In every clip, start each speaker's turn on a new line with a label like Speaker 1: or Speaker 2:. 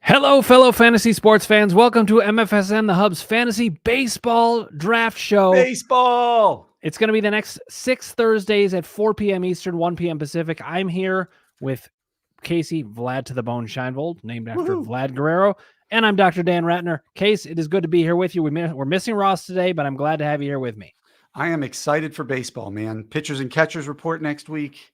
Speaker 1: Hello, fellow fantasy sports fans. Welcome to MFSN, the Hub's fantasy baseball draft show.
Speaker 2: Baseball.
Speaker 1: It's going to be the next 6 Thursdays at 4 p.m. Eastern, 1 p.m. Pacific. I'm here with Casey Vlad to the Bone Scheinvold, named after Vlad Guerrero, and I'm Dr. Dan Ratner. Case, it is good to be here with you. We're missing Ross today, but I'm glad to have you here with me.
Speaker 2: I am excited for baseball, man. Pitchers and catchers report next week.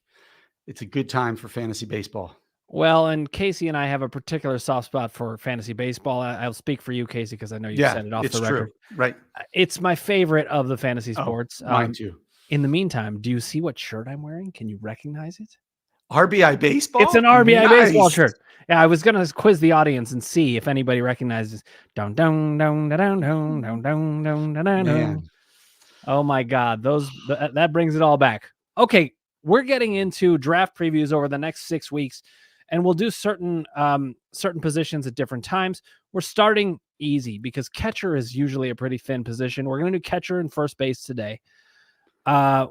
Speaker 2: It's a good time for fantasy baseball.
Speaker 1: Well, and Casey and I have a particular soft spot for fantasy baseball. I'll speak for you, Casey, because I know you said it off the record.
Speaker 2: True. Right.
Speaker 1: It's my favorite of the fantasy sports.
Speaker 2: Mine too.
Speaker 1: In the meantime, do you see what shirt I'm wearing? Can you recognize it?
Speaker 2: RBI baseball?
Speaker 1: It's an RBI baseball shirt. Yeah, I was going to quiz the audience and see if anybody recognizes. Down, down, down, down, down, down, down, down, down, down. Oh my God, that brings it all back. Okay, we're getting into draft previews over the next 6 weeks. And we'll do certain positions at different times. We're starting easy because catcher is usually a pretty thin position. We're going to do catcher and first base today.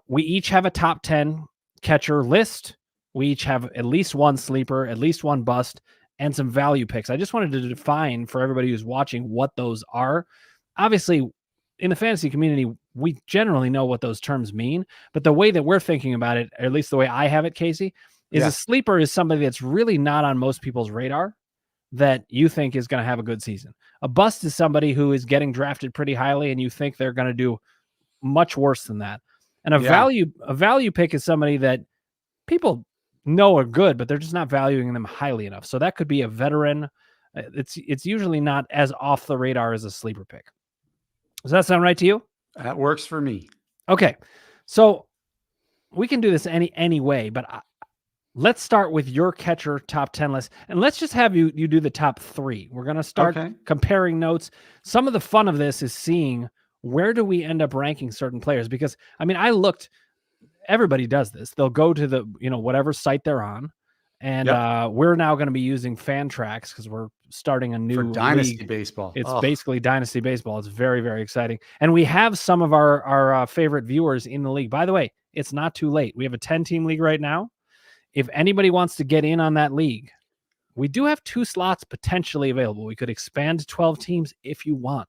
Speaker 1: We each have a top 10 catcher list. We each have at least one sleeper, at least one bust, and some value picks. I just wanted to define for everybody who's watching what those are. Obviously, in the fantasy community, we generally know what those terms mean. But the way that we're thinking about it, or at least the way I have it, Casey, is a sleeper is somebody that's really not on most people's radar that you think is going to have a good season. A bust is somebody who is getting drafted pretty highly and you think they're going to do much worse than that. And a value pick is somebody that people know are good, but they're just not valuing them highly enough. So that could be a veteran. It's usually not as off the radar as a sleeper pick. Does that sound right to you?
Speaker 2: That works for me.
Speaker 1: Okay. So we can do this any way, but let's start with your catcher top 10 list, and let's just have you do the top 3. We're going to start comparing notes. Some of the fun of this is seeing where do we end up ranking certain players, because I mean, everybody does this. They'll go to the, whatever site they're on, and we're now going to be using Fantrax because we're starting a new
Speaker 2: for Dynasty
Speaker 1: league.
Speaker 2: Baseball.
Speaker 1: It's basically Dynasty Baseball. It's very, very exciting. And we have some of our favorite viewers in the league. By the way, it's not too late. We have a 10-team league right now. If anybody wants to get in on that league, we do have 2 slots potentially available. We could expand to 12 teams if you want,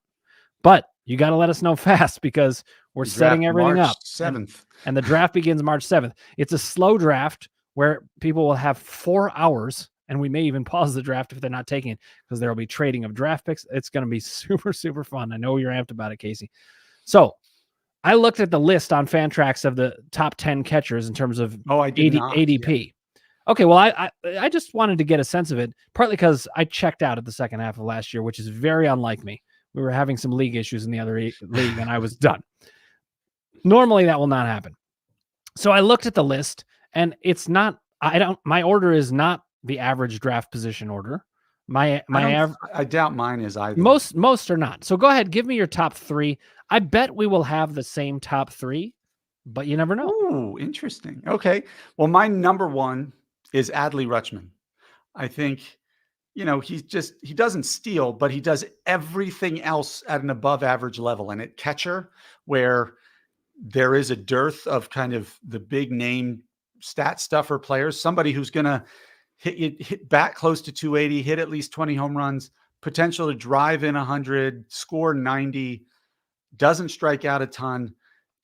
Speaker 1: but you got to let us know fast because we're setting everything up.
Speaker 2: 7th.
Speaker 1: And the draft begins March 7th. It's a slow draft where people will have 4 hours, and we may even pause the draft if they're not taking it because there will be trading of draft picks. It's going to be super, super fun. I know you're amped about it, Casey. So I looked at the list on Fantrax of the top 10 catchers in terms of ADP. Okay, well, I just wanted to get a sense of it, partly because I checked out at the second half of last year, which is very unlike me. We were having some league issues in the other league, and I was done. Normally, that will not happen. So I looked at the list, and it's not. My order is not the average draft position order.
Speaker 2: I doubt mine is either.
Speaker 1: Most are not. So go ahead, give me your top 3. I bet we will have the same top 3, but you never know.
Speaker 2: Ooh, interesting. Okay. Well, my number 1 is Adley Rutschman. I think, he doesn't steal, but he does everything else at an above average level. And at catcher, where there is a dearth of kind of the big name stat stuffer players, somebody who's going to hit back close to 280, hit at least 20 home runs, potential to drive in 100, score 90, doesn't strike out a ton.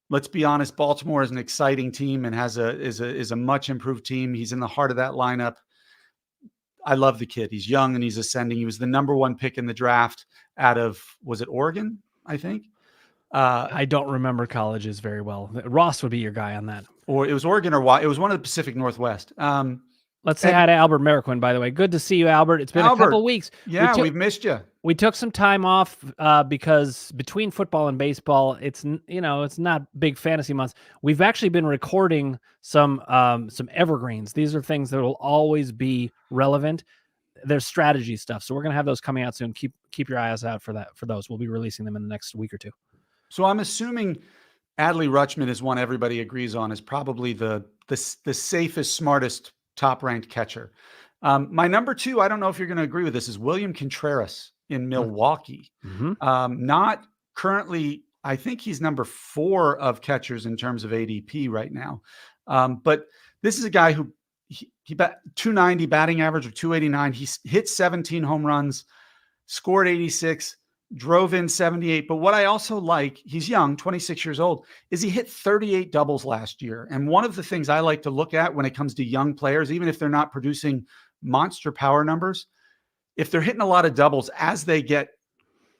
Speaker 2: Let's be honest, Baltimore is an exciting team and is a much improved team. He's in the heart of that lineup. I love the kid. He's young and he's ascending. He was the number 1 pick in the draft out of, was it Oregon, I think?
Speaker 1: I don't remember colleges very well. Ross would be your guy on that.
Speaker 2: Or it was Oregon or it was one of the Pacific Northwest.
Speaker 1: Let's say hi to Albert Merriquin, by the way. Good to see you, Albert. It's been a couple weeks.
Speaker 2: Yeah, we've missed you.
Speaker 1: We took some time off because between football and baseball, it's not big fantasy months. We've actually been recording some evergreens. These are things that will always be relevant. There's strategy stuff, so we're gonna have those coming out soon. Keep your eyes out for those. We'll be releasing them in the next week or 2.
Speaker 2: So I'm assuming Adley Rutschman is one everybody agrees on is probably the safest, smartest, top-ranked catcher. My number 2, I don't know if you're going to agree with this, is William Contreras in Milwaukee.
Speaker 1: Mm-hmm.
Speaker 2: Not currently, I think he's number 4 of catchers in terms of ADP right now. But this is a guy who he bat 290 batting average or 289. He hit 17 home runs, scored 86, drove in 78. But what I also like, he's young, 26 years old, is he hit 38 doubles last year. And one of the things I like to look at when it comes to young players, even if they're not producing monster power numbers, if they're hitting a lot of doubles as they get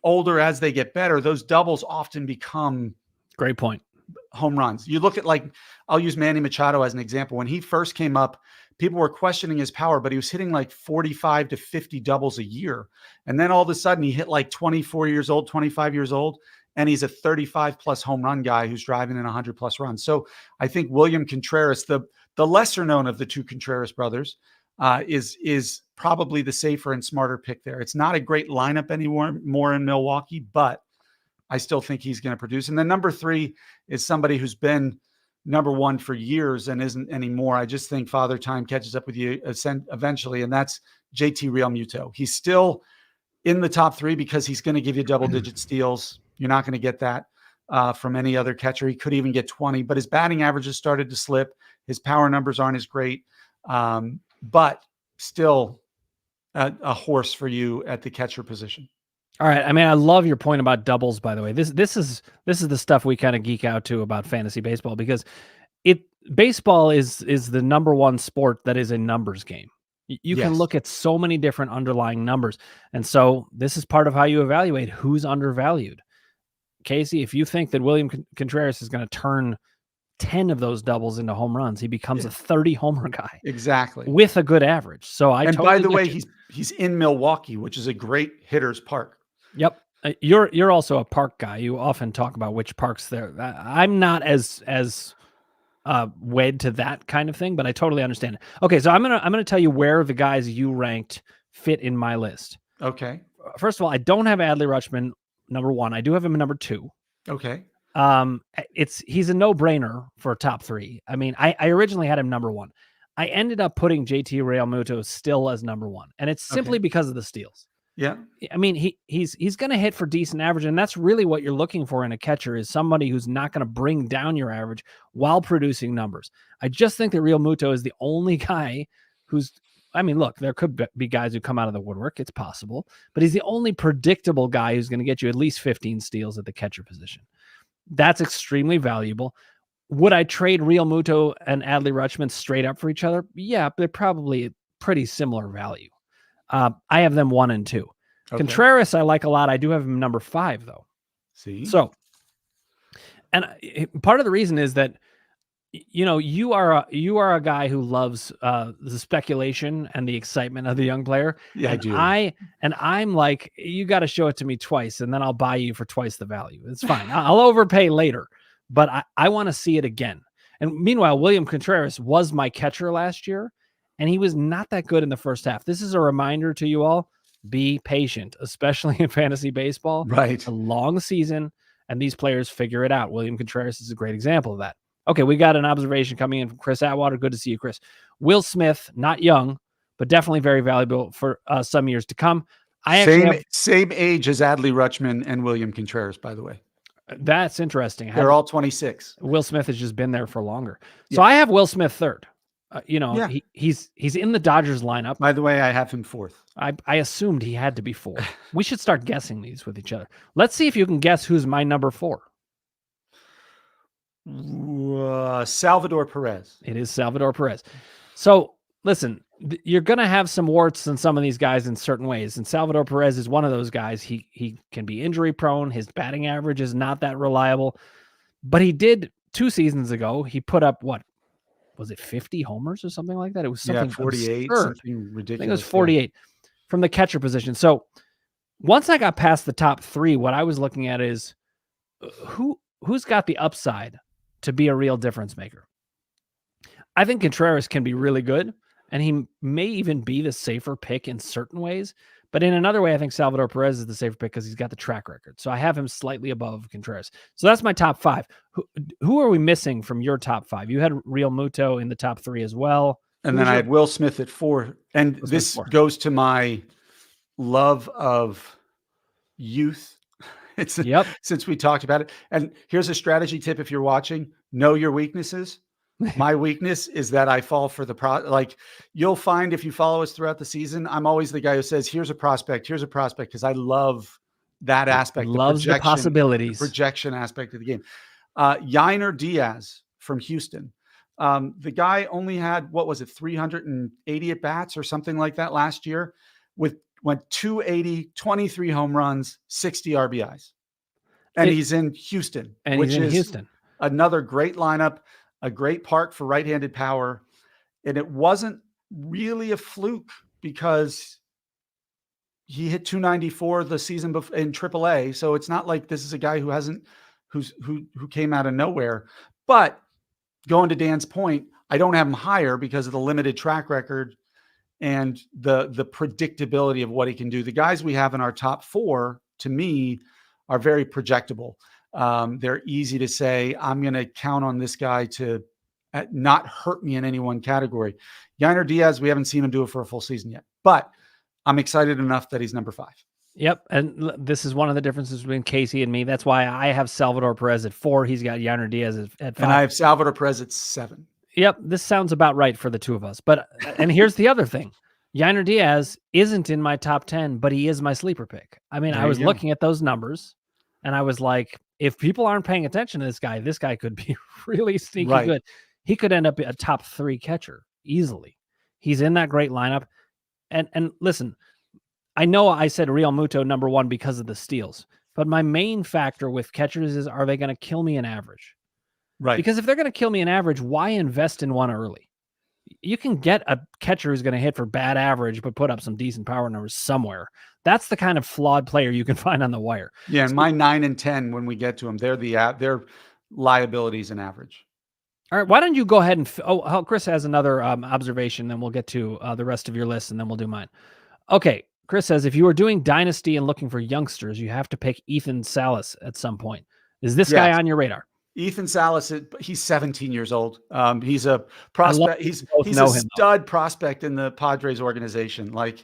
Speaker 2: older, as they get better, those doubles often become
Speaker 1: great point.
Speaker 2: Home runs. You look at, like, I'll use Manny Machado as an example. When he first came up, people were questioning his power, but he was hitting like 45 to 50 doubles a year. And then all of a sudden he hit like 24 years old, 25 years old, and he's a 35 plus home run guy who's driving in 100 plus runs. So I think William Contreras, the lesser known of the two Contreras brothers, is probably the safer and smarter pick there. It's not a great lineup anymore in Milwaukee, but I still think he's going to produce. And then number 3 is somebody who's been number 1 for years and isn't anymore. I just think Father Time catches up with you eventually, and that's JT Realmuto. He's still in the top 3 because he's going to give you double-digit steals. You're not going to get that from any other catcher. He could even get 20, but his batting average has started to slip. His power numbers aren't as great, but still a horse for you at the catcher position.
Speaker 1: All right. I mean, I love your point about doubles, by the way. This is the stuff we kind of geek out to about fantasy baseball, because baseball is the number one sport that is a numbers game. You can look at so many different underlying numbers. And so this is part of how you evaluate who's undervalued. Casey, if you think that William Contreras is going to turn 10 of those doubles into home runs, he becomes a 30 homer guy.
Speaker 2: Exactly.
Speaker 1: With a good average. So
Speaker 2: by the way, he's in Milwaukee, which is a great hitter's park.
Speaker 1: Yep. You're also a park guy. You often talk about which parks there. I'm not as wed to that kind of thing, but I totally understand it. Okay, so I'm gonna tell you where the guys you ranked fit in my list.
Speaker 2: Okay.
Speaker 1: First of all, I don't have Adley Rutschman number 1. I do have him number 2.
Speaker 2: Okay.
Speaker 1: He's a no-brainer for top 3. I mean, I originally had him number 1. I ended up putting JT Realmuto still as number 1, and it's simply because of the steals.
Speaker 2: Yeah.
Speaker 1: I mean, he's going to hit for decent average, and that's really what you're looking for in a catcher, is somebody who's not going to bring down your average while producing numbers. I just think that Realmuto is the only guy who's, I mean, look, there could be guys who come out of the woodwork. It's possible, but he's the only predictable guy who's going to get you at least 15 steals at the catcher position. That's extremely valuable. Would I trade Realmuto and Adley Rutschman straight up for each other? Yeah, they're probably pretty similar value. I have them 1 and 2. Okay. Contreras, I like a lot. I do have him number 5, though.
Speaker 2: See?
Speaker 1: So, and part of the reason is that, you know, you are a guy who loves the speculation and the excitement of the young player.
Speaker 2: Yeah,
Speaker 1: and
Speaker 2: I do.
Speaker 1: I'm like, you got to show it to me twice, and then I'll buy you for twice the value. It's fine. I'll overpay later, but I want to see it again. And meanwhile, William Contreras was my catcher last year, and he was not that good in the first half. This is a reminder to you all, be patient, especially in fantasy baseball.
Speaker 2: Right.
Speaker 1: It's a long season, and these players figure it out. William Contreras is a great example of that. Okay, we got an observation coming in from Chris Atwater. Good to see you, Chris. Will Smith, not young, but definitely very valuable for some years to come.
Speaker 2: Same age as Adley Rutschman and William Contreras, by the way.
Speaker 1: That's interesting.
Speaker 2: They're all 26.
Speaker 1: Will Smith has just been there for longer. So I have Will Smith 3rd. He's in the Dodgers lineup.
Speaker 2: By the way, I have him 4th.
Speaker 1: I assumed he had to be 4. We should start guessing these with each other. Let's see if you can guess who's my number 4.
Speaker 2: Salvador Perez.
Speaker 1: It is Salvador Perez. So listen, you're going to have some warts in some of these guys in certain ways. And Salvador Perez is one of those guys. He can be injury prone. His batting average is not that reliable, but he did 2 seasons ago. He put up what? Was it 50 homers or something like that? It was something
Speaker 2: 48,
Speaker 1: absurd.
Speaker 2: Something ridiculous.
Speaker 1: I think it was 48 from the catcher position. So once I got past the top 3, what I was looking at is who's got the upside to be a real difference maker. I think Contreras can be really good, and he may even be the safer pick in certain ways. But in another way, I think Salvador Perez is the safer pick because he's got the track record. So I have him slightly above Contreras. So that's my top 5. Who are we missing from your top 5? You had Realmuto in the top 3 as well.
Speaker 2: And then I had Will Smith at 4. And this goes to my love of youth. Since we talked about it. And here's a strategy tip if you're watching. Know your weaknesses. My weakness is that I fall for like you'll find if you follow us throughout the season, I'm always the guy who says, here's a prospect, because I love that aspect,
Speaker 1: Loves the possibilities.
Speaker 2: the projection aspect of the game. Yainer Diaz from Houston. The guy only had, 380 at bats or something like that last year, went 280, 23 home runs, 60 RBIs. And he's in Houston, which is another great lineup, a great park for right-handed power. And it wasn't really a fluke because he hit 294 the season in AAA. So it's not like this is a guy who came out of nowhere. But going to Dan's point, I don't have him higher because of the limited track record and the predictability of what he can do. The guys we have in our top 4, to me, are very projectable. They're easy to say, I'm going to count on this guy to not hurt me in any one category. Yainer Diaz, we haven't seen him do it for a full season yet, but I'm excited enough that he's number 5.
Speaker 1: Yep. And this is one of the differences between Casey and me. That's why I have Salvador Perez at 4. He's got Yainer Diaz at 5.
Speaker 2: And I have Salvador Perez at 7.
Speaker 1: Yep. This sounds about right for the two of us. But, and here's the other thing. Yainer Diaz isn't in my top 10, but he is my sleeper pick. I mean, I was looking at those numbers and I was like, if people aren't paying attention to this guy could be really sneaky good. He could end up a top 3 catcher easily. He's in that great lineup. And listen, I know I said Real Muto number 1 because of the steals, but my main factor with catchers is, are they going to kill me in average?
Speaker 2: Right.
Speaker 1: Because if they're going to kill me in average, why invest in one early? You can get a catcher who's going to hit for bad average, but put up some decent power numbers somewhere. That's the kind of flawed player you can find on the wire.
Speaker 2: Yeah. And my 9 and 10, when we get to them, they're liabilities and average.
Speaker 1: All right. Why don't you go ahead and, Chris has another observation, then we'll get to the rest of your list and then we'll do mine. Okay. Chris says, if you are doing Dynasty and looking for youngsters, you have to pick Ethan Salis at some point. Is this guy on your radar? Ethan
Speaker 2: Salis, he's 17 years old. He's a prospect. He's a stud prospect in the Padres organization. Like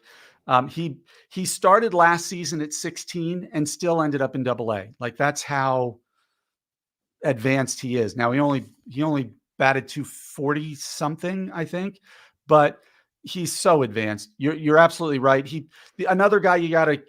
Speaker 2: he started last season at 16 and still ended up in AA. Like that's how advanced he is. Now he only batted 240 something, I think, but he's so advanced. You're absolutely right. Another guy you got to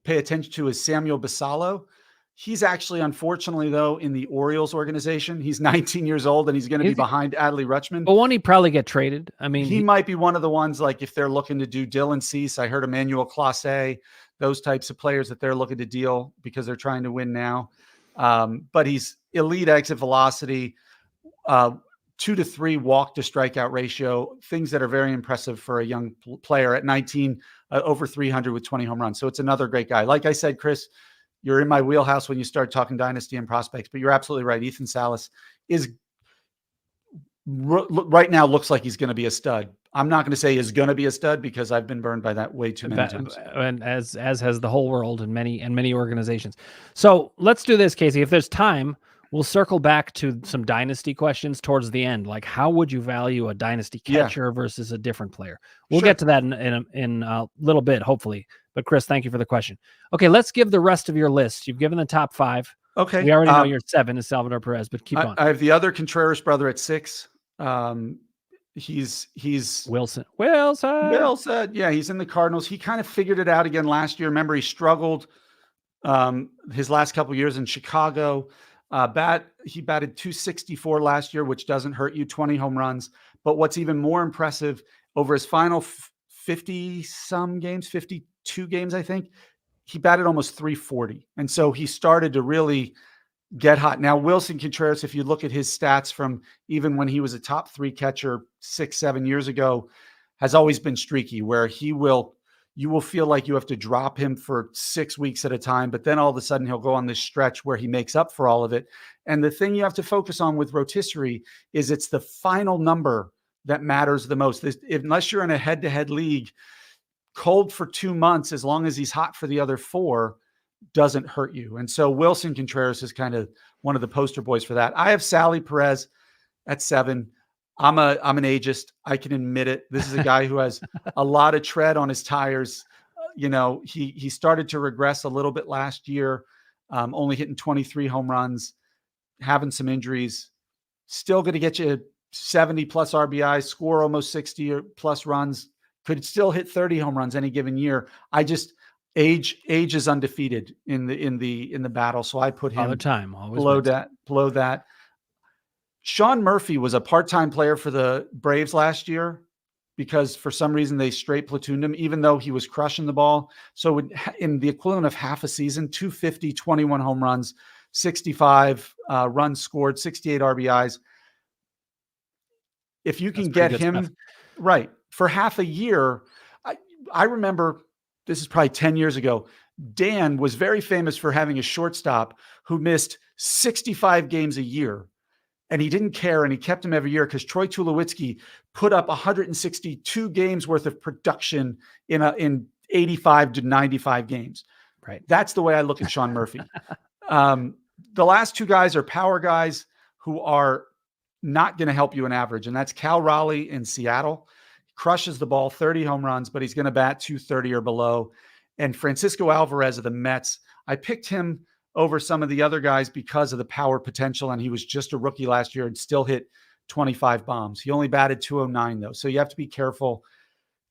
Speaker 2: pay attention to is Samuel Basallo. He's actually, unfortunately, though, in the Orioles organization. He's 19 years old, and he's going to be behind Adley Rutschman.
Speaker 1: But won't he probably get traded? I mean,
Speaker 2: he might be one of the ones, like if they're looking to do Dylan Cease. I heard Emmanuel Clase, those types of players that they're looking to deal because they're trying to win now. But he's elite exit velocity, 2 to 3 walk to strikeout ratio, things that are very impressive for a young player at 19, over 300 with 20 home runs. So it's another great guy. Like I said, Chris, you're in my wheelhouse when you start talking Dynasty and prospects, but you're absolutely right. Ethan Salis is right now looks like he's going to be a stud. I'm not going to say is going to be a stud because I've been burned by that way too many times.
Speaker 1: And as has the whole world and many organizations. So let's do this, Casey. If there's time, we'll circle back to some Dynasty questions towards the end. Like, how would you value a Dynasty catcher versus a different player? We'll get to that in a little bit, hopefully. But Chris, thank you for the question. Okay, let's give the rest of your list. You've given the top 5.
Speaker 2: Okay.
Speaker 1: We already know your 7 is Salvador Perez, but keep on.
Speaker 2: I have the other Contreras brother at 6. He's
Speaker 1: Wilson.
Speaker 2: Yeah, he's in the Cardinals. He kind of figured it out again last year. Remember, he struggled his last couple of years in Chicago. He batted 264 last year, which doesn't hurt you, 20 home runs. But what's even more impressive, over his final 50-some games, 52 games, I think, he batted almost 340. And so he started to really get hot. Now, Wilson Contreras, if you look at his stats from even when he was a top 3 catcher 6-7 years ago, has always been streaky, where you will feel like you have to drop him for 6 weeks at a time, but then all of a sudden he'll go on this stretch where he makes up for all of it. And the thing you have to focus on with rotisserie is it's the final number that matters the most. Unless you're in a head-to-head league, cold for 2 months, as long as he's hot for the other 4, doesn't hurt you. And so Wilson Contreras is kind of one of the poster boys for that. I have Sally Perez at 7. I'm an ageist. I can admit it. This is a guy who has a lot of tread on his tires. He started to regress a little bit last year, only hitting 23 home runs, having some injuries. Still going to get you 70 plus RBIs, score almost 60 or plus runs, could still hit 30 home runs any given year. I just age is undefeated in the battle. So I put him
Speaker 1: Father Time always
Speaker 2: below that. Sean Murphy was a part-time player for the Braves last year because for some reason they straight platooned him, even though he was crushing the ball. So in the equivalent of half a season, 250, 21 home runs, 65 runs scored, 68 RBIs. If you can get him right for half a year, I remember this is probably 10 years ago. Dan was very famous for having a shortstop who missed 65 games a year. And he didn't care, and he kept him every year because Troy Tulowitzki put up 162 games worth of production in 85 to 95 games.
Speaker 1: Right.
Speaker 2: That's the way I look at Sean Murphy. The last two guys are power guys who are not going to help you in average, and that's Cal Raleigh in Seattle. He crushes the ball, 30 home runs, but he's going to bat 230 or below. And Francisco Alvarez of the Mets, I picked him over some of the other guys because of the power potential. And he was just a rookie last year and still hit 25 bombs. He only batted 209 though. So you have to be careful.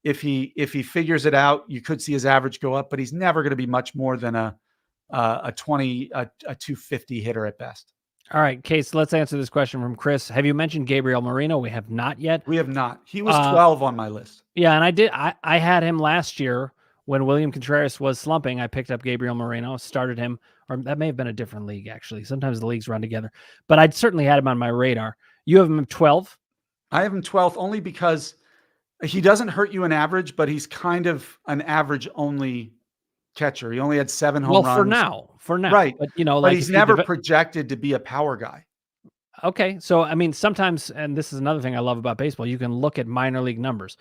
Speaker 2: If he figures it out, you could see his average go up, but he's never going to be much more than a 250 hitter at best.
Speaker 1: All right, Case, let's answer this question from Chris. Have you mentioned Gabriel Marino? We have not yet.
Speaker 2: We have not. He was 12 on my list.
Speaker 1: Yeah. And I had him last year when William Contreras was slumping. I picked up Gabriel Marino, started him. Or that may have been a different league, actually. Sometimes the leagues run together. But I'd certainly had him on my radar. You have him 12?
Speaker 2: I have him 12th only because he doesn't hurt you in average, but he's kind of an average-only catcher. He only had 7 home runs.
Speaker 1: Well, for now.
Speaker 2: Right.
Speaker 1: But, like,
Speaker 2: but he's never projected to be a power guy.
Speaker 1: Okay. So, I mean, sometimes, and this is another thing I love about baseball, you can look at minor league numbers.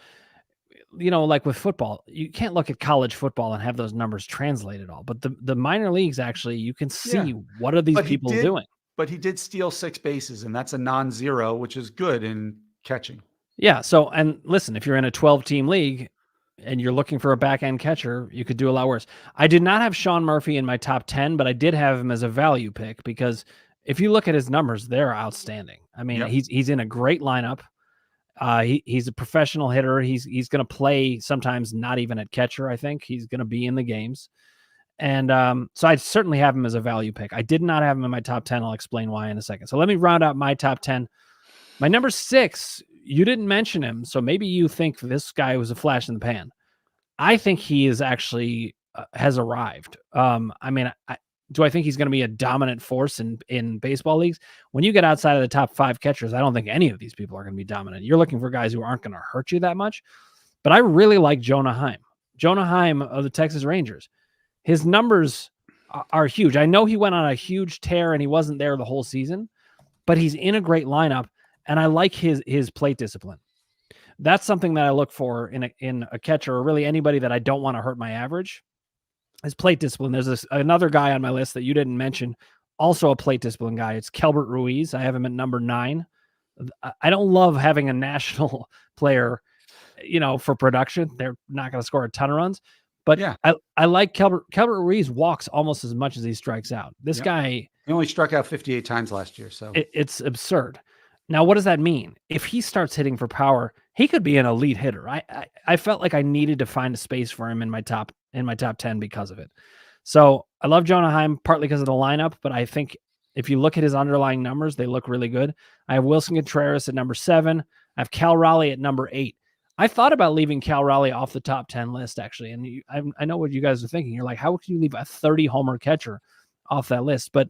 Speaker 1: Like with football, you can't look at college football and have those numbers translate at all. But the minor leagues, actually, you can see what are these people doing.
Speaker 2: But he did steal 6 bases, and that's a non-zero, which is good in catching.
Speaker 1: Yeah. So, and listen, if you're in a 12-team league and you're looking for a back-end catcher, you could do a lot worse. I did not have Sean Murphy in my top 10, but I did have him as a value pick because if you look at his numbers, they're outstanding. I mean, he's in a great lineup. He's a professional hitter. He's going to play sometimes not even at catcher. I think he's going to be in the games. And so I certainly have him as a value pick. I did not have him in my top 10. I'll explain why in a second. So let me round out my top 10. My number 6, you didn't mention him. So maybe you think this guy was a flash in the pan. I think he is actually has arrived. I mean, do I think he's going to be a dominant force in baseball leagues? When you get outside of the top 5 catchers, I don't think any of these people are going to be dominant. You're looking for guys who aren't going to hurt you that much. But I really like Jonah Heim. Jonah Heim of the Texas Rangers. His numbers are huge. I know he went on a huge tear and he wasn't there the whole season, but he's in a great lineup, and I like his plate discipline. That's something that I look for in a catcher, or really anybody that I don't want to hurt my average. His plate discipline. There's another guy on my list that you didn't mention, also a plate discipline guy. It's Kelbert Ruiz. I have him at number 9. I don't love having a national player, for production. They're not going to score a ton of runs, but yeah, I like Kelbert. Kelbert Ruiz walks almost as much as he strikes out. This guy,
Speaker 2: he only struck out 58 times last year, so
Speaker 1: it's absurd. Now, what does that mean? If he starts hitting for power, he could be an elite hitter. I felt like I needed to find a space for him in my top 10 because of it. So I love Jonah Heim partly because of the lineup, but I think if you look at his underlying numbers, they look really good. I have Wilson Contreras at number 7. I have Cal Raleigh at number 8. I thought about leaving Cal Raleigh off the top 10 list, actually. And I know what you guys are thinking. You're like, how can you leave a 30 homer catcher off that list? But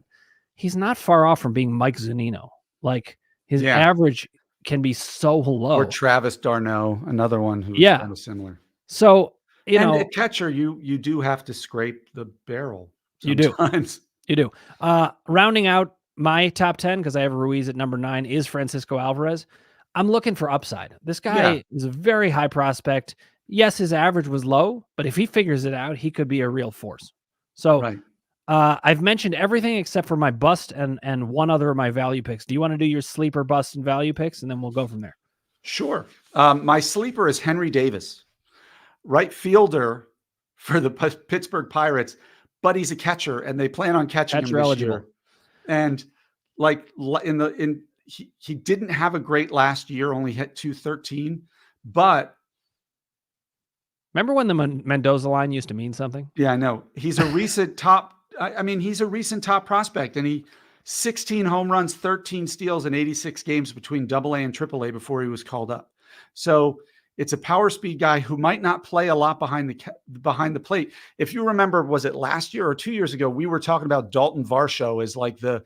Speaker 1: he's not far off from being Mike Zunino. Like, his average can be so low.
Speaker 2: Or Travis d'Arnaud, another one who's kind of similar.
Speaker 1: So,
Speaker 2: and a catcher, you do have to scrape the barrel sometimes.
Speaker 1: You do. Rounding out my top 10, because I have Ruiz at number 9, is Francisco Alvarez. I'm looking for upside. This guy is a very high prospect. Yes, his average was low, but if he figures it out, he could be a real force. So I've mentioned everything except for my bust and one other of my value picks. Do you want to do your sleeper, bust, and value picks, and then we'll go from there?
Speaker 2: Sure. My sleeper is Henry Davis, right fielder for the Pittsburgh Pirates, but he's a catcher, and they plan on catching him this year. And he didn't have a great last year, only hit 213, but
Speaker 1: remember when the Mendoza line used to mean something?
Speaker 2: Yeah, I know. He's a recent top. I mean, he's a recent top prospect, and he 16 home runs, 13 steals in 86 games between Double A and Triple A before he was called up. So it's a power speed guy who might not play a lot behind the plate. If you remember, was it last year or 2 years ago? We were talking about Dalton Varsho as like the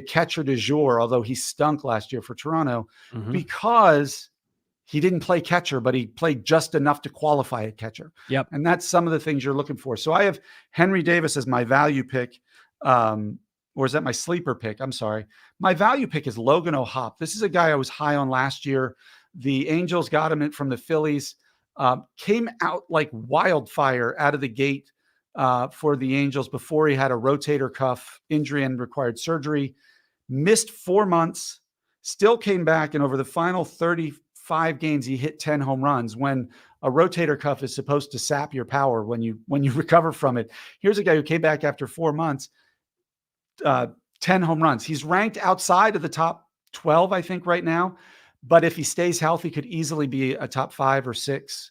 Speaker 2: catcher du jour, although he stunk last year for Toronto because he didn't play catcher, but he played just enough to qualify at catcher.
Speaker 1: Yep.
Speaker 2: And that's some of the things you're looking for. So I have Henry Davis as my value pick. Or is that my sleeper pick? I'm sorry. My value pick is Logan O'Hoppe. This is a guy I was high on last year. The Angels got him from the Phillies, came out like wildfire out of the gate for the Angels before he had a rotator cuff injury and required surgery. Missed 4 months, still came back, and over the final 35 games, he hit 10 home runs. When a rotator cuff is supposed to sap your power when you recover from it. Here's a guy who came back after 4 months, 10 home runs. He's ranked outside of the top 12, I think, right now. But if he stays healthy, could easily be a top 5 or 6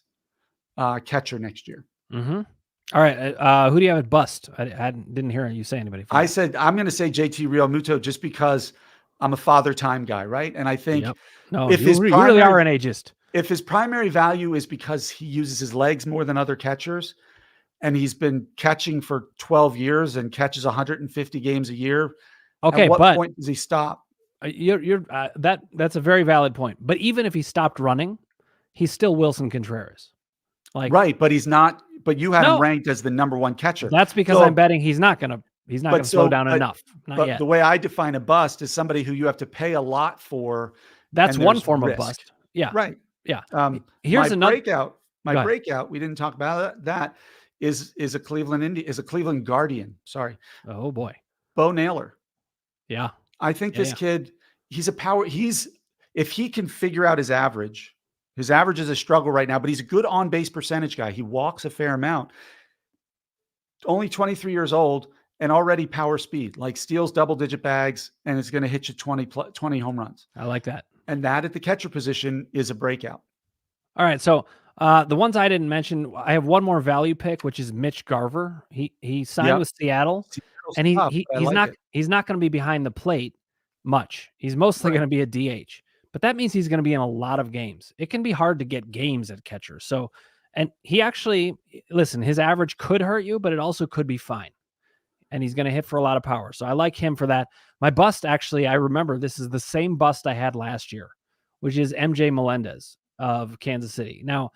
Speaker 2: catcher next year.
Speaker 1: All right. Who do you have at bust? I didn't hear you say anybody.
Speaker 2: I said, I'm going to say JT Realmuto just because I'm a father time guy, right? And I think
Speaker 1: if you really are an ageist.
Speaker 2: If his primary value is because he uses his legs more than other catchers, and he's been catching for 12 years and catches 150 games a year,
Speaker 1: okay,
Speaker 2: at what point does he stop?
Speaker 1: That's a very valid point. But even if he stopped running, he's still Wilson Contreras.
Speaker 2: Right, but he's not. But you have him ranked as the number 1 catcher.
Speaker 1: That's because I'm betting he's not going to slow down enough. Not yet.
Speaker 2: The way I define a bust is somebody who you have to pay a lot for.
Speaker 1: That's one form of bust. Yeah.
Speaker 2: Right.
Speaker 1: Yeah.
Speaker 2: Here's another breakout. My breakout, we didn't talk about that, is a Cleveland Guardian. Sorry.
Speaker 1: Oh boy.
Speaker 2: Bo Naylor.
Speaker 1: Yeah.
Speaker 2: I think this kid, he's a power. If he can figure out his average is a struggle right now, but he's a good on-base percentage guy. He walks a fair amount. Only 23 years old and already power speed, like steals double-digit bags, and it's going to hit you 20 home runs.
Speaker 1: I like that.
Speaker 2: And that at the catcher position is a breakout.
Speaker 1: All right, so the ones I didn't mention, I have one more value pick, which is Mitch Garver. He signed with Seattle, and he's not going to be behind the plate much. He's mostly going to be a DH. But that means he's going to be in a lot of games. It can be hard to get games at catcher. So, and he actually, listen, his average could hurt you, but it also could be fine. And he's going to hit for a lot of power. So I like him for that. My bust, actually, I remember this is the same bust I had last year, which is MJ Melendez of Kansas City. Now,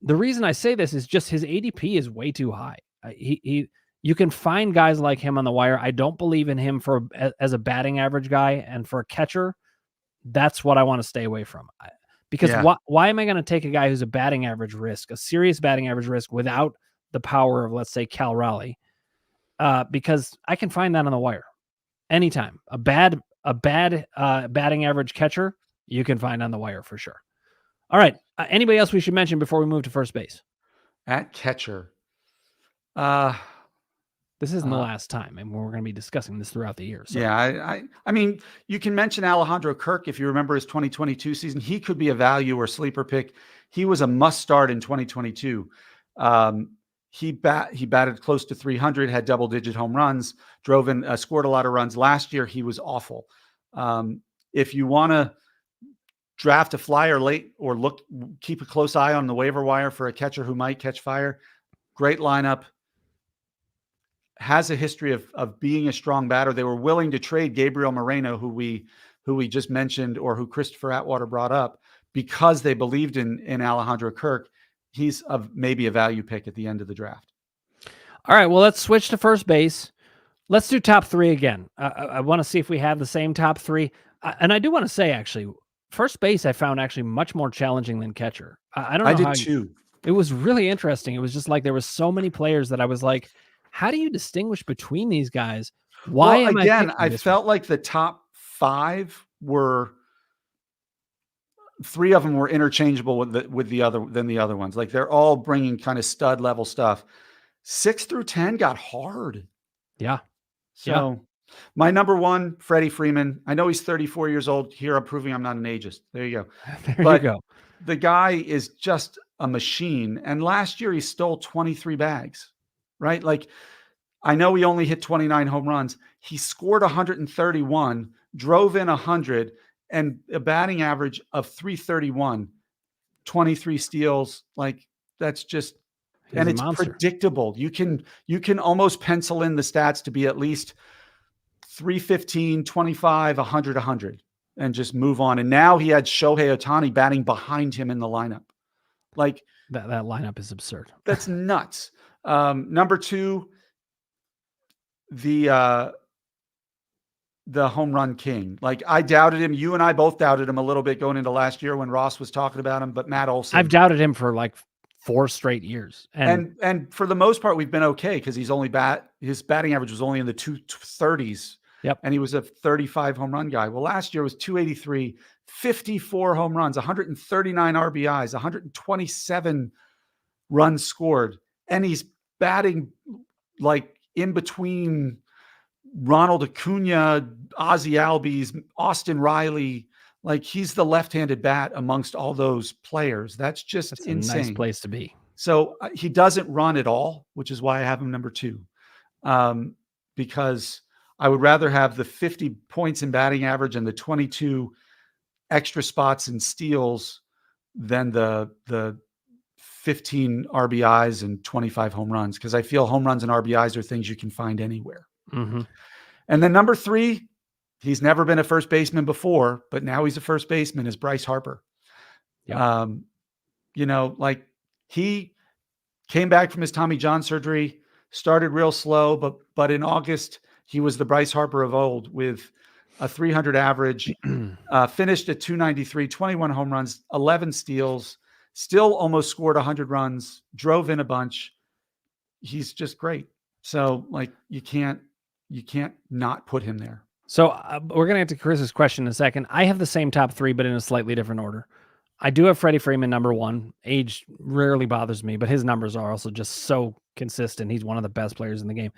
Speaker 1: the reason I say this is just his ADP is way too high. You can find guys like him on the wire. I don't believe in him as a batting average guy, and for a catcher, that's what I want to stay away from. Because why am I going to take a guy who's a batting average risk, a serious batting average risk, without the power of, let's say, Cal Raleigh? Because I can find that on the wire anytime. A bad batting average catcher, you can find on the wire for sure. All right. Anybody else we should mention before we move to first base?
Speaker 2: At catcher.
Speaker 1: This isn't the last time, and we're going to be discussing this throughout the year. So.
Speaker 2: Yeah, I mean, you can mention Alejandro Kirk if you remember his 2022 season. He could be a value or sleeper pick. He was a must start in 2022. He batted close to 300, had double-digit home runs, scored a lot of runs. Last year, he was awful. If you want to draft a flyer late or keep a close eye on the waiver wire for a catcher who might catch fire, great lineup. Has a history of being a strong batter. They were willing to trade Gabriel Marino, who we just mentioned, or who Christopher Atwater brought up, because they believed in Alejandro Kirk. He's maybe a value pick at the end of the draft.
Speaker 1: All right, well, let's switch to first base. Let's do top 3 again. I want to see if we have the same top 3. And I do want to say, actually, first base I found actually much more challenging than catcher. I don't know. I did too. It was really interesting. It was just like there was so many players that I was like, how do you distinguish between these guys? I
Speaker 2: felt like the top 5 were 3 of them were interchangeable with the other ones. Like they're all bringing kind of stud level stuff. 6 through 10 got hard.
Speaker 1: Yeah.
Speaker 2: So My number one, Freddie Freeman. I know he's 34 years old. Here, I'm proving I'm not an ageist. There you go.
Speaker 1: There you go.
Speaker 2: The guy is just a machine. And last year, he stole 23 bags, right? Like, I know he only hit 29 home runs. He scored 131, drove in 100, and a batting average of 331, 23 steals. Like, that's just, and it's predictable. You can almost pencil in the stats to be at least 315, 25, 100, 100, and just move on. And now he had Shohei Ohtani batting behind him in the lineup. Like,
Speaker 1: that lineup is absurd.
Speaker 2: That's nuts. Number two, the home run king. Like, I doubted him. You and I both doubted him a little bit going into last year when Ross was talking about him, but Matt Olson.
Speaker 1: I've doubted him for like 4 straight years.
Speaker 2: And for the most part, we've been okay because he's only his batting average was only in the 230s.
Speaker 1: Yep.
Speaker 2: And he was a 35 home run guy. Well, last year was 283, 54 home runs, 139 RBIs, 127 runs scored. And he's batting like in between Ronald Acuna, Ozzie Albies, Austin Riley. Like, he's the left-handed bat amongst all those players. That's insane.
Speaker 1: A nice place to be.
Speaker 2: So he doesn't run at all, which is why I have him number 2. Because I would rather have the 50 points in batting average and the 22 extra spots and steals than the 15 RBIs and 25 home runs, because I feel home runs and RBIs are things you can find anywhere.
Speaker 1: Mm-hmm.
Speaker 2: And then number 3, he's never been a first baseman before, but now he's a first baseman, is Bryce Harper.
Speaker 1: Yep.
Speaker 2: Like, he came back from his Tommy John surgery, started real slow, but in August, he was the Bryce Harper of old with a 300 average, finished at 293, 21 home runs, 11 steals, still almost scored 100 runs, drove in a bunch. He's just great. So, like, you can't not put him there.
Speaker 1: So we're going to get to Chris's question in a second. I have the same top 3, but in a slightly different order. I do have Freddie Freeman number 1. Age rarely bothers me, but his numbers are also just so consistent. He's one of the best players in the game.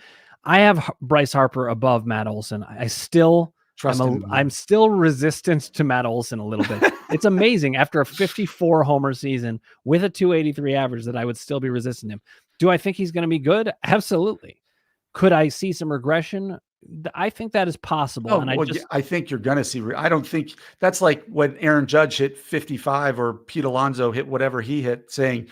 Speaker 1: I have Bryce Harper above Matt Olson. I still I'm still resistant to Matt Olson a little bit. It's amazing after a 54 homer season with a 283 average that I would still be resisting him. Do I think he's going to be good? Absolutely. Could I see some regression? I think that is possible.
Speaker 2: Oh, and I think you're going to see. I don't think that's like when Aaron Judge hit 55 or Pete Alonso hit whatever he hit, saying,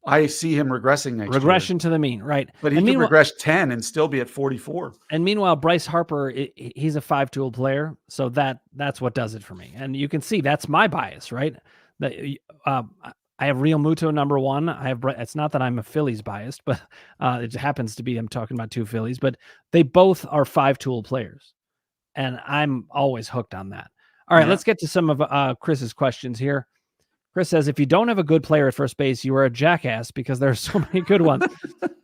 Speaker 2: I see him regressing next year.
Speaker 1: Regression to the mean, right?
Speaker 2: But he can regress 10 and still be at 44.
Speaker 1: And meanwhile, Bryce Harper, he's a 5-tool player, so that's what does it for me. And you can see that's my bias, right? I have Real Muto number 1. It's not that I'm a Phillies biased, but it happens to be I'm talking about 2 Phillies, but they both are 5-tool players, and I'm always hooked on that. All right, let's get to some of Chris's questions here. Chris says, if you don't have a good player at first base, you are a jackass because there are so many good ones.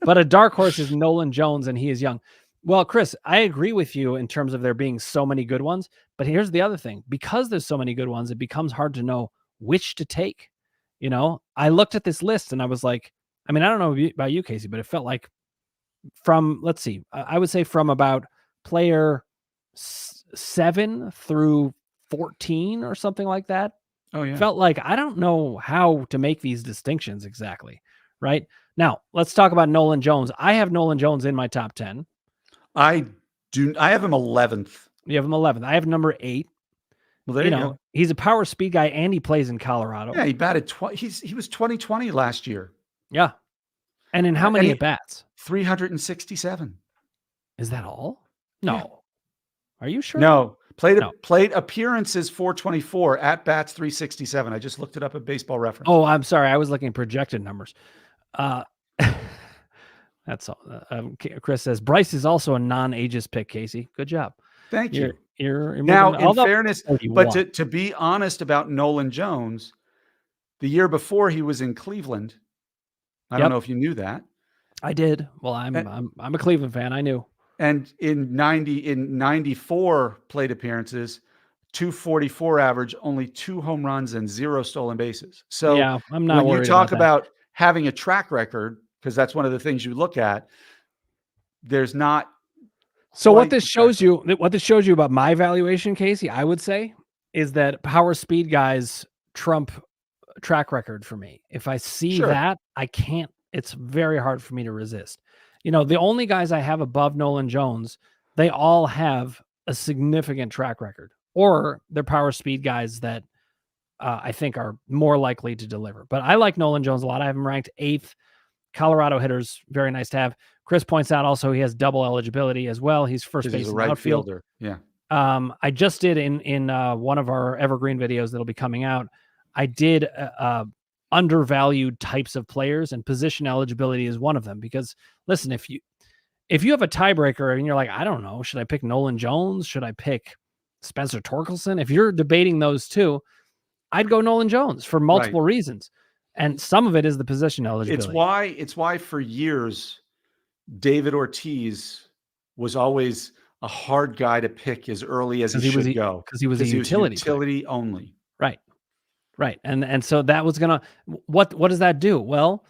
Speaker 1: But a dark horse is Nolan Jones, and he is young. Well, Chris, I agree with you in terms of there being so many good ones. But here's the other thing. Because there's so many good ones, it becomes hard to know which to take. You know, I looked at this list and I was like, I mean, I don't know about you, Casey, but it felt like from, let's see, I would say from about player 7 through 14 or something like that.
Speaker 2: Oh, yeah.
Speaker 1: Felt like I don't know how to make these distinctions exactly. Right now, let's talk about Nolan Jones. I have Nolan Jones in my top 10.
Speaker 2: I have him 11th.
Speaker 1: You have him 11th. I have number 8.
Speaker 2: Well, there you go.
Speaker 1: He's a power speed guy and he plays in Colorado.
Speaker 2: Yeah, he batted he was 2020 last year.
Speaker 1: Yeah. And in how many at bats?
Speaker 2: 367.
Speaker 1: Is that all? No.
Speaker 2: Yeah.
Speaker 1: Are you sure?
Speaker 2: No. Played appearances 424, at bats 367. I just looked it up at Baseball Reference.
Speaker 1: Oh, I'm sorry. I was looking at projected numbers. That's all. Chris says Bryce is also a non-ageist pick, Casey. Good job.
Speaker 2: Thank you.
Speaker 1: You're
Speaker 2: now, in fairness, but to be honest about Nolan Jones, the year before he was in Cleveland. I don't know if you knew that.
Speaker 1: I did. Well, I'm a Cleveland fan. I knew.
Speaker 2: And in 94 plate appearances, 244 average, only 2 home runs and 0 stolen bases. So
Speaker 1: yeah, I'm not
Speaker 2: when you talk about having a track record, because that's one of the things you look at, there's not
Speaker 1: So what this shows you about my valuation, Casey, I would say, is that power speed guys trump track record for me. If I see that, I can't. It's very hard for me to resist. The only guys I have above Nolan Jones, they all have a significant track record, or they're power speed guys that I think are more likely to deliver. But I like Nolan Jones a lot. I have him ranked 8th. Colorado hitters, very nice to have. Chris points out also he has double eligibility as well. He's first base and outfield.
Speaker 2: Fielder. Yeah.
Speaker 1: I just did in one of our evergreen videos that'll be coming out. I did undervalued types of players, and position eligibility is one of them. Because listen, if you have a tiebreaker and you're like, I don't know, should I pick Nolan Jones? Should I pick Spencer Torkelson? If you're debating those two, I'd go Nolan Jones for multiple reasons. And some of it is the position eligibility.
Speaker 2: It's why for years, David Ortiz was always a hard guy to pick as early as he should go.
Speaker 1: Because he was a utility
Speaker 2: only.
Speaker 1: Right. And so that was going to, what does that do? Well,